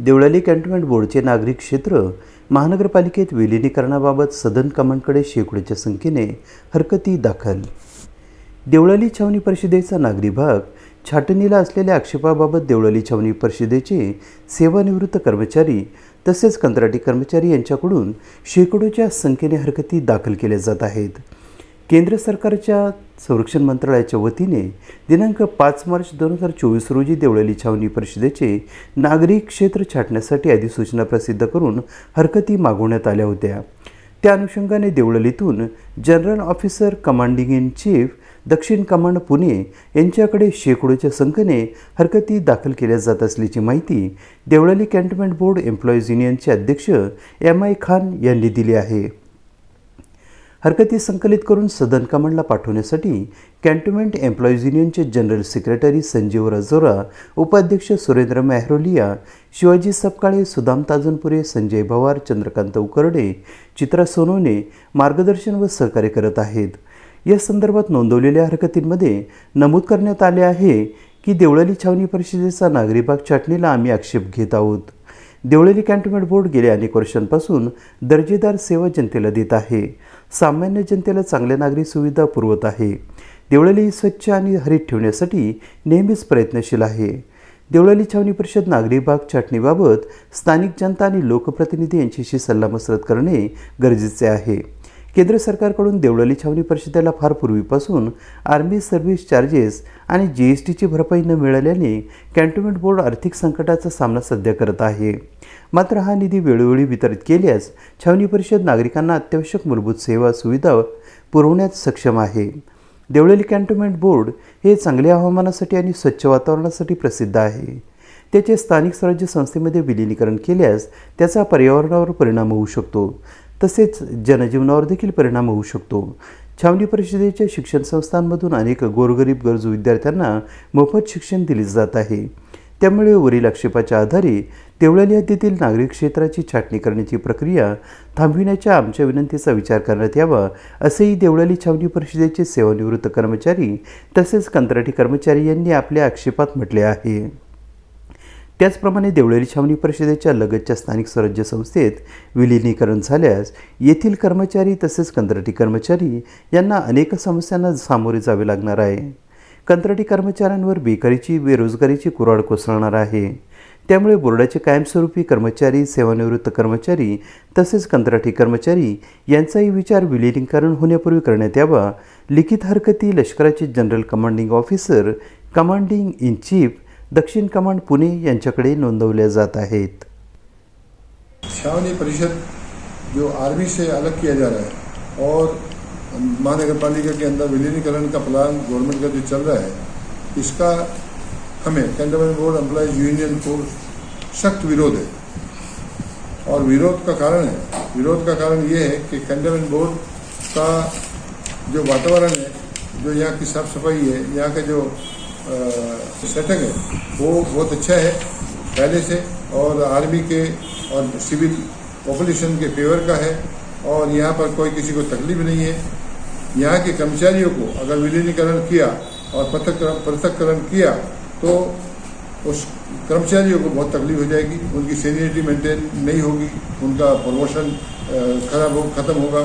Deolali cantonment बोर्डचे नागरिक क्षेत्र महानगरपालिकेत विलिनीकरणाबाबत सदन कमांडकडे शेकडोच्या संख्येने हरकती दाखल. देवळाली छावणी परिषदेचा नागरी भाग छाटणीला असलेल्या आक्षेपाबाबत देवळाली छावणी परिषदेचे सेवानिवृत्त कर्मचारी तसेच कंत्राटी कर्मचारी यांच्याकडून शेकडोच्या संख्येने हरकती दाखल केल्या जात आहेत. केंद्र सरकारच्या संरक्षण मंत्रालयाच्या वतीने दिनांक 5 मार्च 2024 रोजी देवळाली छावणी परिषदेचे नागरी क्षेत्र छाटण्यासाठी अधिसूचना प्रसिद्ध करून हरकती मागवण्यात आल्या होत्या. त्या अनुषंगाने देवळालीतून general officer commanding in chief दक्षिण कमांड पुणे यांच्याकडे शेकडोच्या संख्येने हरकती दाखल केल्या जात असल्याची माहिती देवळाली कॅन्टोन्मेंट बोर्ड एम्प्लॉईज युनियनचे अध्यक्ष MI खान यांनी दिली आहे. हरकती संकलित करून सदन कमांडला पाठवण्यासाठी कॅन्टोन्मेंट एम्प्लॉईज युनियनचे जनरल सेक्रेटरी संजीव राजोरा, उपाध्यक्ष सुरेंद्र मेहरोलिया, शिवाजी सपकाळे, सुदाम ताजनपुरे, संजय भवार, चंद्रकांत उकरडे, चित्रा सोनवणे मार्गदर्शन व सहकार्य करत आहेत. या संदर्भात नोंदवलेल्या हरकतींमध्ये नमूद करण्यात आले आहे की देवळाली छावणी परिषदेचा नागरी भाग छाटणीला आम्ही आक्षेप घेत आहोत. देवळाली कॅन्टोन्मेंट बोर्ड गेल्या अनेक वर्षांपासून दर्जेदार सेवा जनतेला देत आहे. सामान्य जनतेला चांगल्या नागरी सुविधा पुरवत आहे. देवळाली स्वच्छ आणि हरित ठेवण्यासाठी नेहमीच प्रयत्नशील आहे. देवळाली छावणी परिषद नागरी भाग छाटणीबाबत स्थानिक जनता आणि लोकप्रतिनिधी यांच्याशी सल्लामसलत करणे गरजेचे आहे. केंद्र सरकारकडून देवळाली छावणी परिषदेला फार पूर्वीपासून आर्मी सर्व्हिस चार्जेस आणि GSTची भरपाई न मिळाल्याने कॅन्टोन्मेंट बोर्ड आर्थिक संकटाचा सामना सध्या करत आहे. मात्र हा निधी वेळोवेळी वितरित केल्यास छावणी परिषद नागरिकांना अत्यावश्यक मूलभूत सेवा सुविधा पुरवण्यात सक्षम आहे. देवळाली कॅन्टोन्मेंट बोर्ड हे चांगल्या हवामानासाठी आणि स्वच्छ वातावरणासाठी प्रसिद्ध आहे. त्याचे स्थानिक स्वराज्य संस्थेमध्ये विलिनीकरण केल्यास त्याचा पर्यावरणावर परिणाम होऊ शकतो, तसेच जनजीवनावर देखील परिणाम होऊ शकतो. छावणी परिषदेच्या शिक्षण संस्थांमधून अनेक गोरगरीब गरजू विद्यार्थ्यांना मोफत शिक्षण दिले जात आहे. त्यामुळे वरील आक्षेपाच्या आधारे देवळाली हद्दीतील नागरी क्षेत्राची छाटणी करण्याची प्रक्रिया थांबविण्याच्या आमच्या विनंतीचा विचार करण्यात यावा, असेही देवळाली छावणी परिषदेचे सेवानिवृत्त कर्मचारी तसेच कंत्राटी कर्मचारी यांनी आपल्या आक्षेपात म्हटले आहे. त्याचप्रमाणे देवळाली छावणी परिषदेच्या लगतच्या स्थानिक स्वराज्य संस्थेत विलिनीकरण झाल्यास येथील कर्मचारी तसेच कंत्राटी कर्मचारी यांना अनेक समस्यांना सामोरे जावे लागणार आहे. कंत्राटी कर्मचाऱ्यांवर बेकारीची बेरोजगारीची कुऱ्हाड कोसळणार आहे. त्यामुळे बोर्डाचे कायमस्वरूपी कर्मचारी, सेवानिवृत्त कर्मचारी तसेच कंत्राटी कर्मचारी यांचाही विचार विलिनीकरण होण्यापूर्वी करण्यात यावा. लिखित हरकती लष्कराचे general commanding officer commanding in chief दक्षिण कमांड पुणे यांच्याकडे नोंदवल्या जात आहेत. छावनी परिषद जो आर्मी से अलग किया जा रहा है और महानगरपालिका के अंदर विलीनीकरण का प्लान गवर्नमेंट का जो चल रहा है, इसका हमें कैंटोन्मेंट बोर्ड एम्प्लॉइज यूनियन को सख्त विरोध है. और विरोध का कारण ये है कि कैंटोन्मेंट बोर्ड का जो वातावरण है, जो यहाँ की साफ सफाई है, यहाँ का जो सेटअप है वो बहुत अच्छा है पहले से, और आर्मी के और सिविल पॉपुलेशन के फेवर का है, और यहाँ पर कोई किसी को तकलीफ नहीं है. यहाँ के कर्मचारियों को अगर विलीनीकरण किया और पृथककरण किया तो उस कर्मचारियों को बहुत तकलीफ हो जाएगी. उनकी सीनियरिटी मेंटेन नहीं होगी, उनका प्रमोशन खत्म होगा.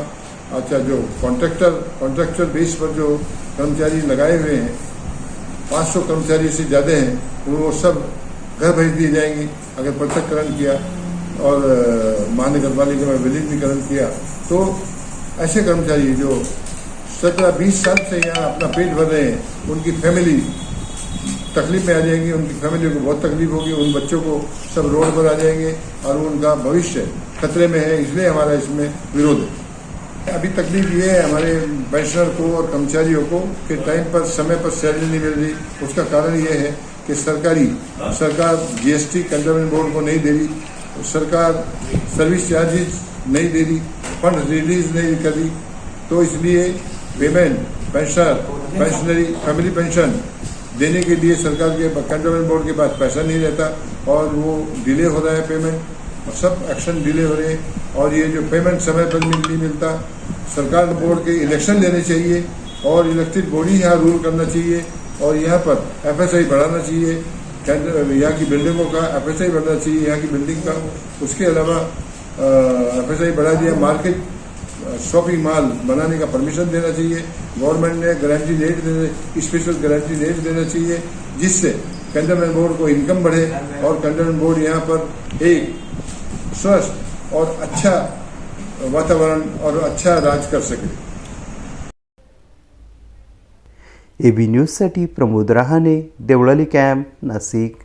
अच्छा, जो कॉन्ट्रैक्चुअल बेस पर जो कर्मचारी लगाए हुए हैं, 500 कर्मचारी से ज़्यादा हैं, वो सब घर भेज दिए जाएंगे अगर पृथककरण किया और महानगरपालिका में विलीनीकरण किया. तो ऐसे कर्मचारी जो 17-20 साल से यहाँ अपना पेट भर रहे हैं, उनकी फैमिली तकलीफ में आ जाएंगी, उनकी फैमिली को बहुत तकलीफ होगी, उन बच्चों को सब रोड पर आ जाएंगे और उनका भविष्य खतरे में है. इसलिए हमारा इसमें विरोध है. अभी तकलीफ ये है हमारे पेंशनर को और कर्मचारियों को कि टाइम पर समय पर सैलरी नहीं मिल रही. उसका कारण ये है कि सरकार GST कैंटोन्मेंट बोर्ड को नहीं दे रही, सरकार सर्विस चार्जेस नहीं दे रही, फंड रिलीज नहीं कर रही. तो इसलिए पेमेंट पेंशनरी फैमिली पेंशन देने के लिए सरकार के कैंटोन्मेंट बोर्ड के पास पैसा नहीं रहता और वो डिले हो रहा है पेमेंट. सब एक्शन डिले हो रहे हैं. और ये जो पेमेंट समय पर नहीं मिलता, सरकार बोर्ड के इलेक्शन लेने चाहिए और इलेक्टेड बॉडी यहाँ रूल करना चाहिए और यहाँ पर FSI बढ़ाना चाहिए यहाँ की बिल्डिंगों का FSI बढ़ना चाहिए, यहाँ की बिल्डिंग का। उसके अलावा FSI बढ़ा दिया, मार्केट शॉपिंग मॉल बनाने का परमिशन देना चाहिए। गवर्नमेंट ने guarantee rate special guarantee rate देना चाहिए, जिससे कंटेनमेंट बोर्ड को इनकम बढ़े और कंटेनमेंट बोर्ड यहाँ पर एक स्वस्थ और अच्छा वातावरण और अच्छा राज कर सके। AB न्यूजसाठी प्रमोद रहाणे, देवळाली कॅम्प, नाशिक।